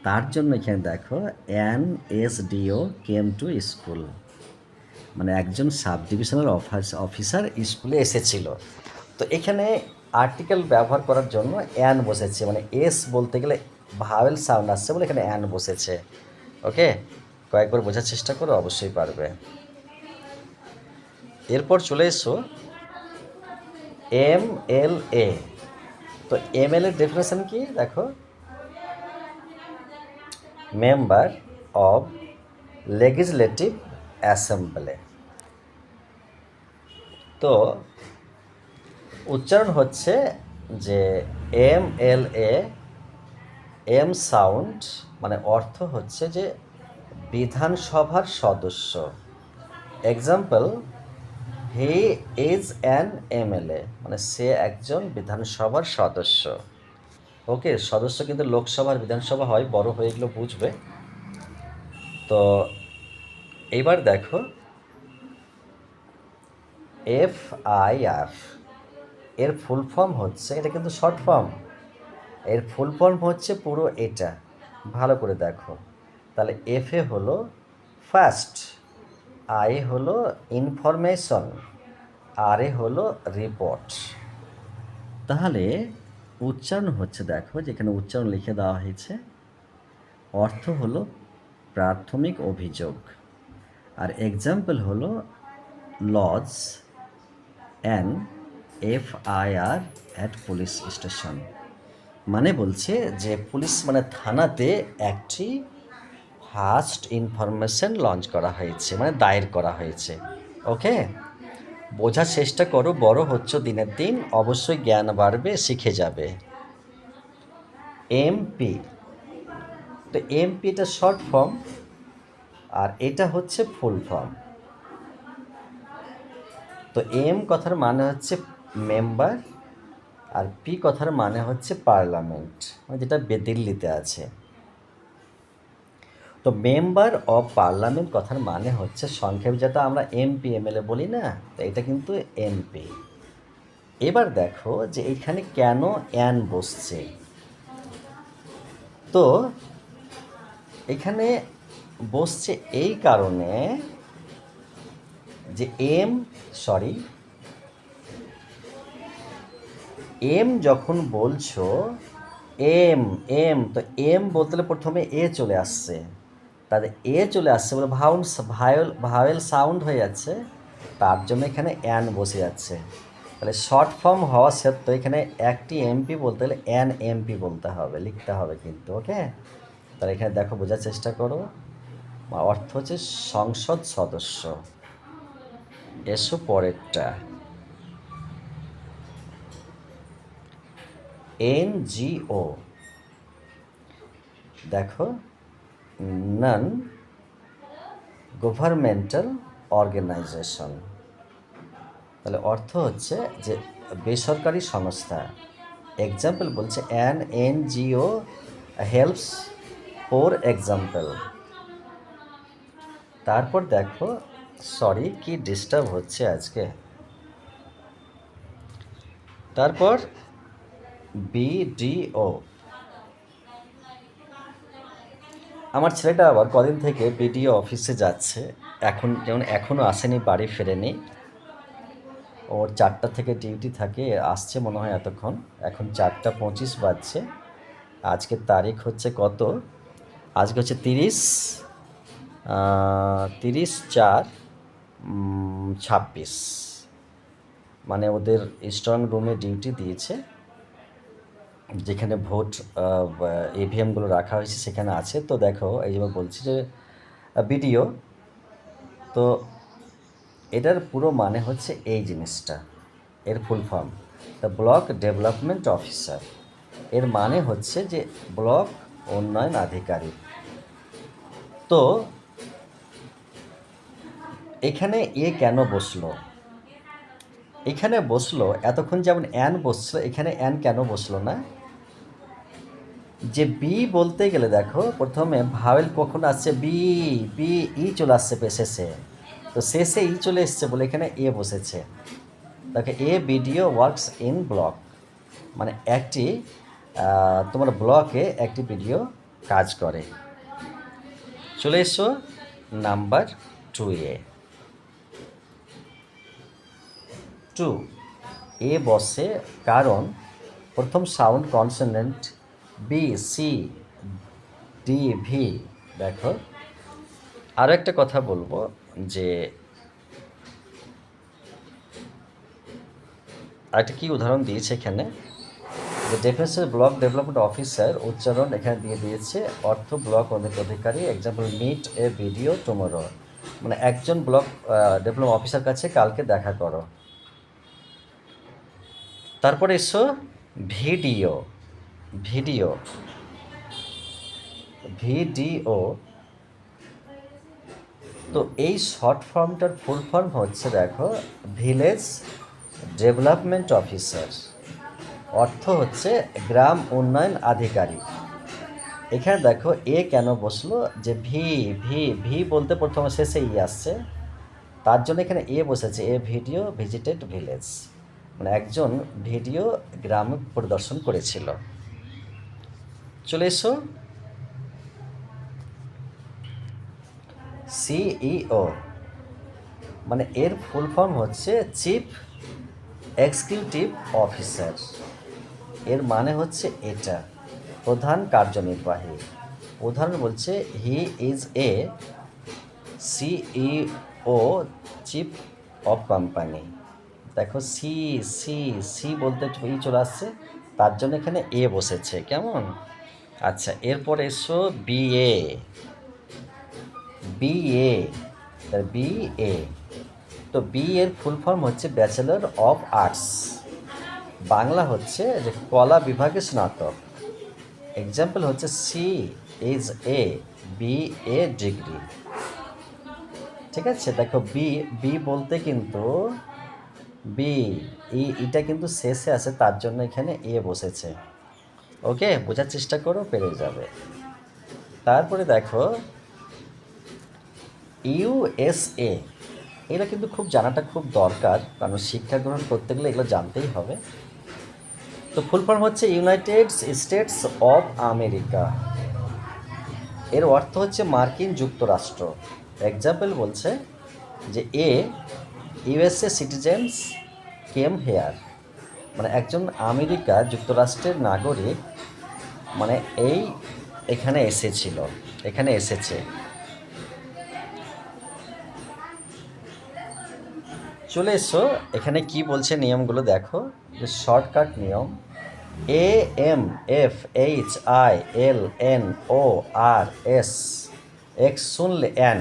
Speaker 1: তার জন্য এখানে দেখো NSDO কেম টু স্কুল, মানে একজন সাব ডিভিশনাল অফিসার স্কুলে এসেছিল। তো এখানে আর্টিকেল ব্যবহার করার জন্য অ্যান বসেছে, মানে এস বলতে গেলে ভাওয়েল সাউন্ড আসছে বলে এখানে অ্যান বসেছে। ওকে, কয়েকবার বোঝার চেষ্টা করো, অবশ্যই পারবে। এরপর চলে এসো MLA। তো MLA এর ডেফিনেশন কি দেখো, মেম্বার অব লেজিসলেটিভ অ্যাসেম্বলি। তো উচ্চারণ হচ্ছে যে MLA, এম সাউন্ড, মানে অর্থ হচ্ছে যে বিধানসভার সদস্য। Example, he is an MLA, মানে সে একজন বিধানসভার সদস্য। ওকে, সদস্য কিন্তু লোকসভার বিধানসভা হয়, বড় হয়ে গেলেও বুঝবে। তো এইবার দেখো FIR, এর ফুল ফর্ম হচ্ছে, এটা কিন্তু শর্ট ফর্ম, এর ফুল ফর্ম হচ্ছে পুরো এটা, ভালো করে দেখো। তাহলে FA হলো ফার্স্ট, I হলো ইনফরমেশন, RA হলো রিপোর্ট। তাহলে উচ্চারণ হচ্ছে, দেখো যেখানে উচ্চারণ লিখে দেওয়া হয়েছে, অর্থ হলো প্রাথমিক অভিযোগ, আর এক্সাম্পল হলো lodge an FIR at police station, মানে বলছে যে পুলিশ মানে থানাতে একটি ফার্স্ট ইনফরমেশন লঞ্চ করা হয়েছে, মানে দায়ের করা হয়েছে। ওকে, বোঝার চেষ্টা করো, বড় হচ্ছ দিনের দিন, অবশ্যই জ্ঞান বাড়বে, শিখে যাবে। এমপি, তো এমপি এটা শর্ট ফর্ম, আর এটা হচ্ছে ফুল ফর্ম। তো এম কথার মানে হচ্ছে মেম্বার, আর পি কথার মানে হচ্ছে পার্লামেন্ট, মানে যেটা দিল্লিতে আছে। তো মেম্বার অফ পার্লামেন্ট কথার মানে হচ্ছে সংক্ষেপে যেটা আমরা এমপি এমএলএ বলি না, তো এটা কিন্তু এমপি। এবার দেখো যে এখানে কেন অ্যান বসছে। তো এখানে বসছে এই কারণে যে এম যখন বলছো এম এম, তো এম বলতে হলে প্রথমে এ চলে আসছে, তাহলে এ চলে আসছে বলে ভাওয়েল সাউন্ড হয়ে যাচ্ছে, তার জন্য এখানে অ্যান বসে যাচ্ছে। তাহলে শর্ট ফর্ম হওয়া সত্ত্বেও এখানে একটি এমপি বলতে হলে অ্যান এমপি বলতে হবে, লিখতে হবে কিন্তু, ওকে। তাহলে এখানে দেখো, বোঝার চেষ্টা করো, অর্থ হচ্ছে সংসদ সদস্য। এসো পরেরটা, এনজিও। দেখো, নন গভর্নমেন্টাল অর্গানাইজেশন, তাহলে অর্থ হচ্ছে যে বেসরকারি সংস্থা। এক্সাম্পল বলছে an NGO helps, for example. তারপর দেখো, সরি কি ডিস্টার্ব হচ্ছে আজকে। তারপর বিডিও, আমার ছেলেটা আবার কদিন থেকে বিডিও অফিসে যাচ্ছে, এখন যেমন এখনও আসেনি, বাড়ি ফেরেনি। ওর 4টা থেকে ডিউটি থাকে, আসছে মনে হয় এতক্ষণ, এখন 4:25 বাজছে। আজকের তারিখ হচ্ছে কত, আজকে হচ্ছে 30/4/26, মানে ওদের স্ট্রং রুমে ডিউটি দিয়েছে, যেখানে ভোট ইভিএমগুলো রাখা হয়েছে সেখানে আছে। তো দেখো, এই যে বলছি যে বিডিও, তো এটার পুরো মানে হচ্ছে এই জিনিসটা, এর full form the block development officer. এর মানে হচ্ছে যে ব্লক উন্নয়ন আধিকারিক। তো এখানে এ কেন বসলো, এখানে বসলো, এতক্ষণ যেমন অ্যান বসলো, এখানে অ্যান কেন বসলো না, যে বি বলতে গেলে দেখো প্রথমে ভাওয়েল কখন আসছে, বি বি ই চলে আসছে শেষে, তো শেষে ই চলে এসছে বলে এখানে এ বসেছে। দেখো, এ বিডিও ওয়ার্কস ইন ব্লক, মানে একটি তোমার ব্লকে একটি বিডিও কাজ করে। চলে এসো নাম্বার 2-এ। 2 এ বসে কারণ প্রথম sound consonant B, C, D, V. দেখো, আরও একটা কথা বলবো, যে আরেকটা কি উদাহরণ দিয়েছে এখানে, যে ডেফিনেশন ব্লক ডেভেলপমেন্ট অফিসার, উচ্চারণ এখানে দিয়ে দিয়েছে, অর্থ ব্লক অধিকারী। এক্সাম্পল মিট এ ভিডিও টুমোরো, মানে একজন ব্লক ডেভেলপমেন্ট অফিসার কাছে কালকে দেখা করো। তারপরে এসো ভিডিও, ভিডিও ভিডিও, তো এই শর্ট ফর্মটার ফুল ফর্ম হচ্ছে দেখো ভিলেজ ডেভেলপমেন্ট অফিসার, অর্থ হচ্ছে গ্রাম উন্নয়ন আধিকারিক। এখানে দেখো এ কেন বসলো, যে ভি ভি ভি বলতে প্রথমে শেষে ই আসছে, তার জন্য এখানে এ বসেছে, এ ভিডিও ভিজিটেড ভিলেজ, মানে একজন ভিডিও গ্রাম পরিদর্শন করেছিল। চলে এসো সিইও, মানে এর ফুল ফর্ম হচ্ছে চিফ এক্সিকিউটিভ অফিসার। এর মানে হচ্ছে এটা প্রধান কার্যনির্বাহী। উদাহরণ বলছে he is a CEO, chief of company. দেখো সি সি সি বলতে ই চলে আসছে, তার জন্য এখানে এ বসেছে, কেমন। আচ্ছা, এরপর এসো বিএ, বিএ, বিএ তো বি এর ফুল ফর্ম হচ্ছে ব্যাচেলর অফ আর্টস, বাংলা হচ্ছে যে কলা বিভাগে স্নাতক। এক্সাম্পল হচ্ছে she is a B A degree. ঠিক আছে, দেখো বি বি বলতে কিন্তু বি এটা কিন্তু শেষে আছে, তার জন্য এখানে এ বসেছে। ওকে, বোঝার চেষ্টা করো, পেরে যাবে। তারপরে দেখো ইউএসএ, এটা কিন্তু খুব জানাটা খুব দরকার, কারণ শিক্ষা গ্রহণ করতে গেলে এগুলো জানতেই হবে। তো ফুল ফর্ম হচ্ছে ইউনাইটেড স্টেটস অফ আমেরিকা। এর অর্থ হচ্ছে মার্কিন যুক্তরাষ্ট্র। এক্সাম্পল বলছে যে এ ইউএসএ সিটিজেন্স কেম হেয়ার, মানে একজন আমেরিকা যুক্তরাষ্ট্রের নাগরিক মানে এখানে এসেছিল, এখানে এসেছে। চলে এসো, এখানে কি বলছে নিয়মগুলো দেখো, যে শর্টকাট নিয়ম। A M F H I L N O R S X শুনলে এন,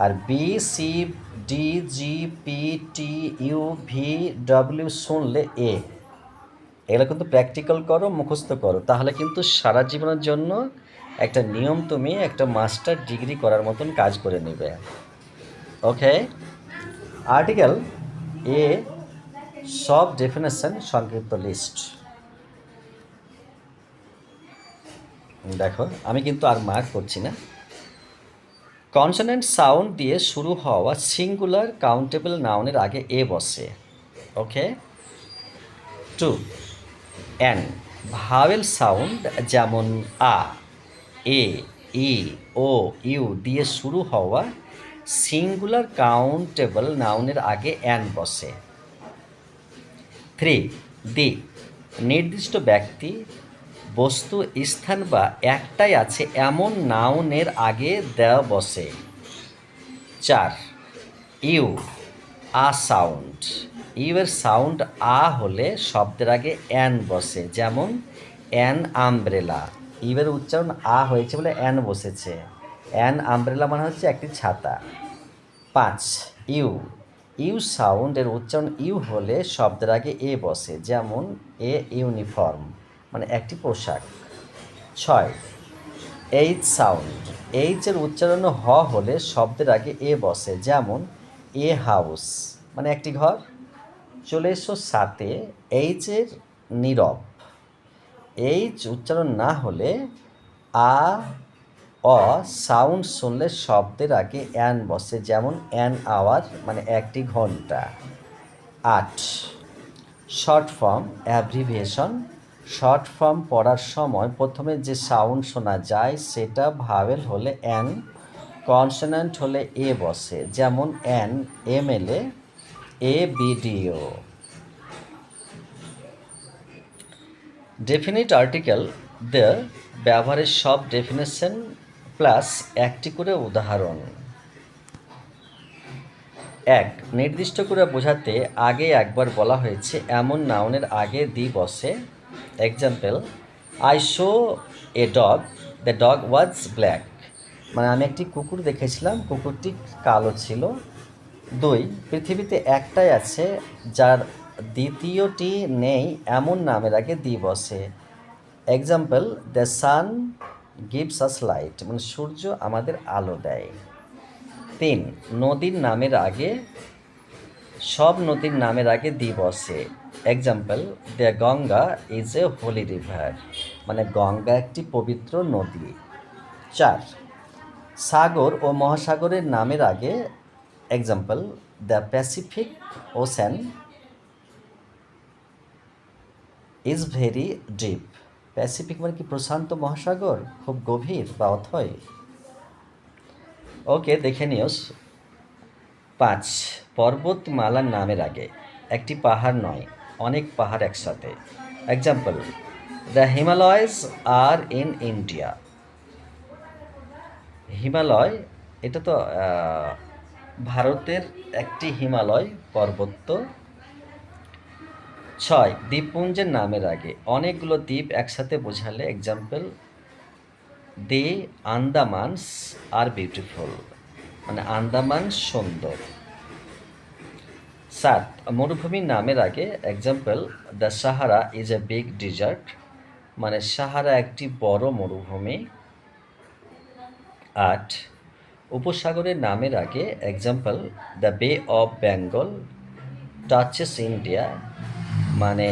Speaker 1: আর B C D G P T U V W শুনলে এ। এগুলো কিন্তু প্র্যাকটিক্যাল করো, মুখস্থ করো, তাহলে কিন্তু সারা জীবনের জন্য একটা নিয়ম তুমি একটা মাস্টার ডিগ্রি করার মতন কাজ করে নেবে। ওকে, আর্টিকেল এ সব ডেফিনেশন সংক্ষিপ্ত লিস্ট। দেখো আমি কিন্তু আর মার্ক করছি না। কনসোনেন্ট সাউন্ড দিয়ে শুরু হওয়া সিঙ্গুলার কাউন্টেবল নাউনের আগে এ বসে। ওকে, 2 এন ভাওয়েল সাউন্ড যেমন আ, এ, ই, ও, ইউ দিয়ে শুরু হওয়া সিঙ্গুলার কাউন্টেবল নাউনের আগে অ্যান বসে। 3 দি নির্দিষ্ট ব্যক্তি, বস্তু, স্থান বা একটাই আছে এমন নাউনের আগে দেওয়া বসে। 4 ইউ আ সাউন্ড, ইউ এর সাউন্ড আ হলে শব্দের আগে অ্যান বসে, যেমন অ্যান আমব্রেলা, ইউ এর উচ্চারণ আ হয়েছে বলে অ্যান বসেছে। অ্যান আমব্রেলা মানে হচ্ছে একটি ছাতা। 5 ইউ, ইউ সাউন্ডের উচ্চারণ ইউ হলে শব্দের আগে এ বসে, যেমন এ ইউনিফর্ম মানে একটি পোশাক। 6 এইচ সাউন্ড, এইচের উচ্চারণ হ হলে শব্দের আগে এ বসে, যেমন এ হাউস মানে একটি ঘর। চলে এসো 7 এইচের নীরব, এইচ উচ্চারণ না হলে আ অ সাউন্ড শুনলে শব্দের আগে অ্যান বসে, যেমন অ্যান আওয়ার মানে একটি ঘন্টা। 8 short form abbreviation, short form পড়ার সময় প্রথমে যে সাউন্ড শোনা যায় সেটা ভাওয়েল হলে অ্যান, কনসোন্যান্ট হলে এ বসে, যেমন an MLA, A BDO. Definite article the ব্যবহারের সব ডেফিনেশন প্লাস একটি করে উদাহরণ। 1 নির্দিষ্ট করে বোঝাতে আগে একবার বলা হয়েছে এমন নাউনের আগে দি বসে। Example I show a dog, the dog was black, মানে আমি একটি কুকুর দেখেছিলাম, কুকুরটি কালো ছিল। 2 পৃথিবীতে একটাই আছে যার দ্বিতীয়টি নেই এমন নামের আগে দি বসে। Example the sun gives us light, মানে সূর্য আমাদের আলো দেয়। 3 নদীর নামের আগে, সব নদীর নামের আগে দি বসে। Example the Ganga is a holy river, মানে গঙ্গা একটি পবিত্র নদী। 4 সাগর ও মহাসাগরের নামের আগে, example the Pacific ocean is very deep, Pacific মানে কি প্রশান্ত মহাসাগর, খুব গভীর বা অথয়। ওকে, দেখে নিও। 5 পর্বতমালার নামের আগে, একটি পাহাড় নয় অনেক পাহাড় একসাথে। Example the Himalayas are in India, Himalaya এটা তো ভারতের একটি হিমালয় পর্বত। 6 দ্বীপপুঞ্জের নামের আগে, অনেকগুলো দ্বীপ একসাথে বোঝালে। এক্সাম্পল দি আন্দামানস আর বিউটিফুল, মানে আন্দামান সুন্দর। 7 মরুভূমির নামের আগে example the Sahara is a big desert, মানে সাহারা একটি বড় মরুভূমি। 8 উপসাগরের নামের আগে example the Bay of Bengal touches India, মানে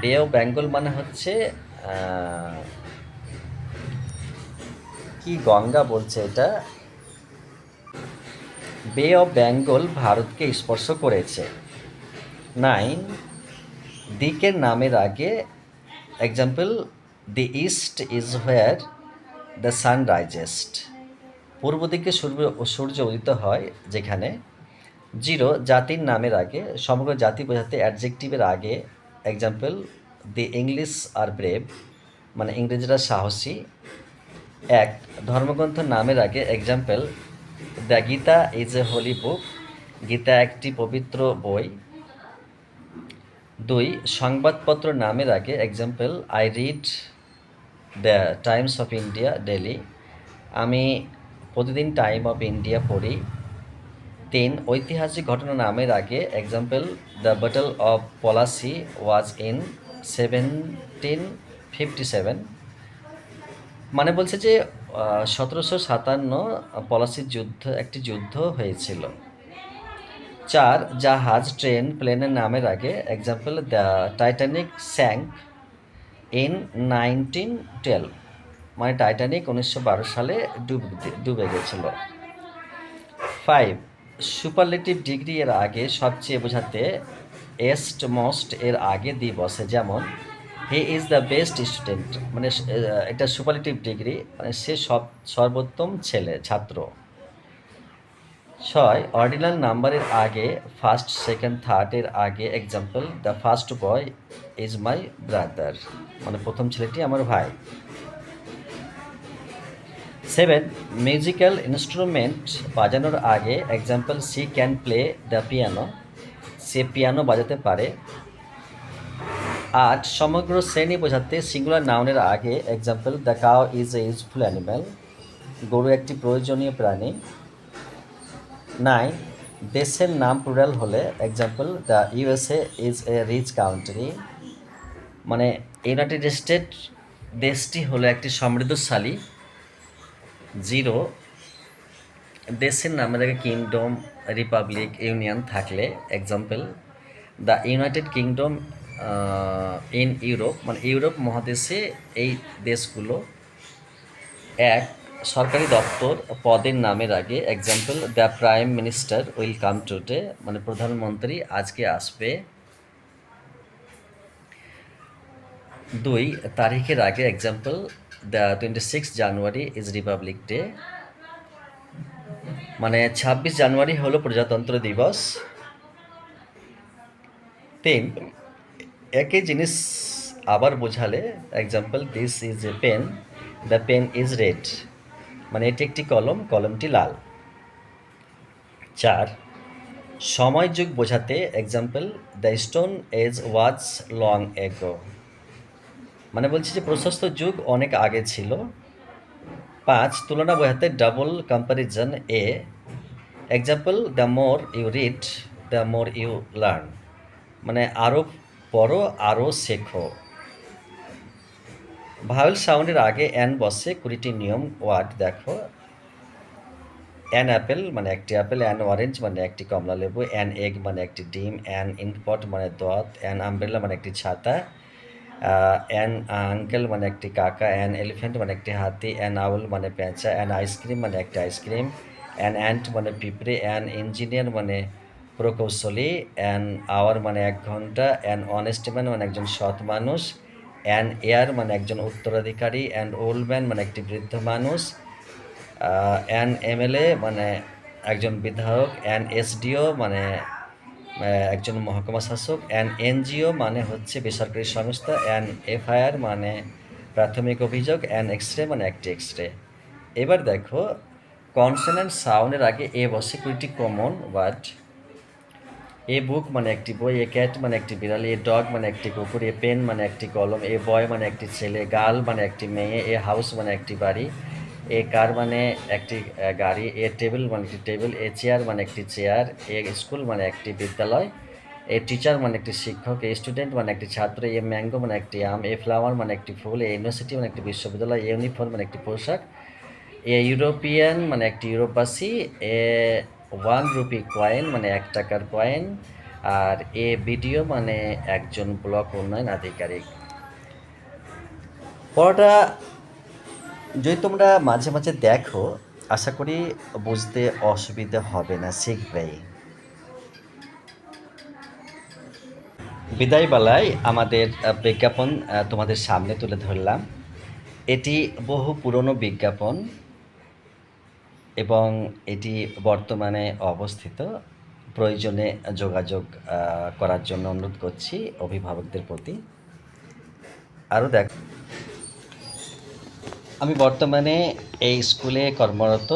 Speaker 1: বে অফ বেঙ্গল মানে হচ্ছে কি গঙ্গা বলছে এটা, বে অফ বেঙ্গল ভারতকে স্পর্শ করেছে। 9 দিকের নামের আগে example the east is where the sun rises, পূর্ব দিকে সূর্য উদিত হয় যেখানে। 0 জাতির নামের আগে সমগ্র জাতি বোঝাতে অ্যাডজেক্টিভের আগে example the English are brave, মানে ইংরেজরা সাহসী। 1 ধর্মগ্রন্থ নামের আগে example the Gita is a holy book, Gita একটি পবিত্র বই। 2 সংবাদপত্র নামের আগে example I read the Times of India daily, আমি প্রতিদিন টাইম অফ ইন্ডিয়া পড়ি। 3 ঐতিহাসিক ঘটনা নামের আগে example the battle of Palashi was in 1757, মানে বলছে যে 1757 পলাশির যুদ্ধ একটি যুদ্ধ হয়েছিল। 4 জাহাজ ট্রেন প্লেনের নামের আগে example the Titanic sank in 1912, মানে টাইটানিক 1912 সালে ডুবে গেছিল। 5 সুপারলেটিভ ডিগ্রি এর আগে সবচেয়ে বোঝাতে এস্ট মোস্ট এর আগে দি বসে, যেমন he is the best student, মানে এটা সুপারলেটিভ ডিগ্রি, মানে সে সর্বোত্তম ছাত্র। 6 অর্ডিনাল নাম্বারের আগে ফার্স্ট সেকেন্ড থার্ড এর আগে example the first boy is my brother, মানে প্রথম ছেলেটি আমার ভাই। 7 মিউজিক্যাল ইনস্ট্রুমেন্ট বাজানোর আগে example she can play the piano, সে পিয়ানো বাজাতে পারে। 8 সমগ্র শ্রেণী বোঝাতে সিঙ্গুলার নাউনের আগে example the cow is a useful animal, গরু একটি প্রয়োজনীয় প্রাণী। 9 দেশের নাম প্লুরাল হলে example the USA is a rich country, মানে ইউনাইটেড স্টেট দেশটি হলো একটি সমৃদ্ধশালী। 0 দেশের নামের আগে কিংডম রিপাবলিক ইউনিয়ন থাকলে example the United Kingdom in Europe, মানে ইউরোপ মহাদেশে এই দেশগুলো। 1 সরকারি দপ্তর পদের নামের আগে example the prime minister will come today, মানে প্রধানমন্ত্রী আজকে আসবে। 2 তারিখের আগে example the 26 January is Republic Day, মানে 26 জানুয়ারি হলো প্রজাতন্ত্র দিবস। 3 একই জিনিস আবার বোঝালে example this is a pen, the pen is red, মানে এটি একটি কলম, কলমটি লাল। 4 সময় যুগ বোঝাতে example the Stone Age was long ago, মানে বলছি যে প্রশস্ত যুগ অনেক আগে ছিল। 5 তুলনা বোঝাতে ডাবল কম্প্যারিজন এ example the more you read the more you learn, মানে আরও পড়ো আরও শেখো। ভাওয়েল সাউন্ডের আগে অ্যান বসে 20টি নিয়ম ওয়ার্ড দেখো। অ্যান অ্যাপেল মানে একটি অ্যাপেল, অ্যান অরেঞ্জ মানে একটি কমলা লেবু, অ্যান এগ মানে একটি ডিম, অ্যান ইনকপট মানে দত, অ্যান আমব্রেলা মানে একটি ছাতা, অ্যান আঙ্কেল মানে একটি কাকা, অ্যান এলিফ্যান্ট মানে একটি হাতি, অ্যান আউল মানে পেঁচা, অ্যান আইসক্রিম মানে একটি আইসক্রিম, অ্যান অ্যান্ট মানে পিঁপড়ে, অ্যান ইঞ্জিনিয়ার মানে প্রকৌশলী, অ্যান আওয়ার মানে 1 ঘন্টা, অ্যান অনেস্ট ম্যান মানে একজন সৎ মানুষ, অ্যান এয়ার মানে একজন উত্তরাধিকারী, অ্যান ওল্ড ম্যান মানে একটি বৃদ্ধ মানুষ, অ্যান এমএলএ মানে একজন বিধায়ক, অ্যান এসডিও মানে একজন মহকুমা শাসক, অ্যান এনজিও মানে হচ্ছে বেসরকারি সংস্থা, অ্যান এফআইআর মানে প্রাথমিক অভিযোগ, অ্যান এক্সরে মানে একটি এক্সরে। এবার দেখো কনসোনেন্ট সাউন্ডের আগে এ বসে 20টি কমন ওয়ার্ড। এ বুক মানে একটি বই, এ ক্যাট মানে একটি বিড়াল, এ ডগ মানে একটি কুকুর, এ পেন মানে একটি কলম, এ বয় মানে একটি ছেলে, গার্ল মানে একটি মেয়ে, এ হাউস মানে একটি বাড়ি, এ কার মানে একটি গাড়ি, এ টেবিল মানে একটি টেবিল, এ চেয়ার মানে একটি চেয়ার, এ স্কুল মানে একটি বিদ্যালয়, এ টিচার মানে একটি শিক্ষক, এ স্টুডেন্ট মানে একটি ছাত্র, এ ম্যাঙ্গো মানে একটি আম, এ ফ্লাওয়ার মানে একটি ফুল, এ ইউনিভার্সিটি মানে একটি বিশ্ববিদ্যালয়, এ ইউনিফর্ম মানে একটি পোশাক, এ ইউরোপিয়ান মানে একটি ইউরোপাসি, এ 1 রুপি কয়েন মানে 1 টাকার কয়েন, আর এ ভিডিও মানে একজন ব্লক উন্নয়ন আধিকারিক। পড়াটা যদি তোমরা মাঝে মাঝে দেখো, আশা করি বুঝতে অসুবিধা হবে না, শিখবেই। বিদায়বেলায় আমাদের বিজ্ঞাপন তোমাদের সামনে তুলে ধরলাম। এটি বহু পুরনো বিজ্ঞাপন এবং এটি বর্তমানে অবস্থিত। প্রয়োজনে যোগাযোগ করার জন্য অনুরোধ করছি অভিভাবকদের প্রতি। আরও দেখ, আমি বর্তমানে এই স্কুলে কর্মরত।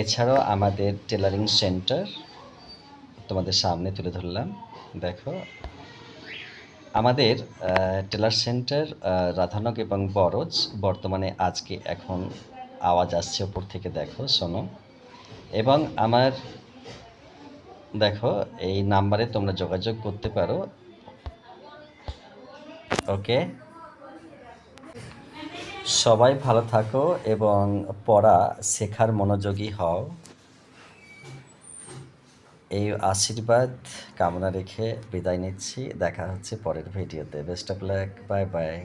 Speaker 1: এছাড়াও আমাদের টেলারিং সেন্টার তোমাদের সামনে তুলে ধরলাম। দেখো, আমাদের টেলার সেন্টার রাধানক এবং বরজ। বর্তমানে আজকে এখন আওয়াজ আসছে ওপর থেকে, দেখো, শোনো। এবং আমার দেখো, এই নাম্বারে তোমরা যোগাযোগ করতে পারো। ওকে, সবাই ভালো থাকো এবং পড়া শেখার মনোযোগী হও, এই আশীর্বাদ কামনা রেখে বিদায় নিচ্ছি। দেখা হচ্ছে পরের ভিডিওতে। Best of luck, bye bye.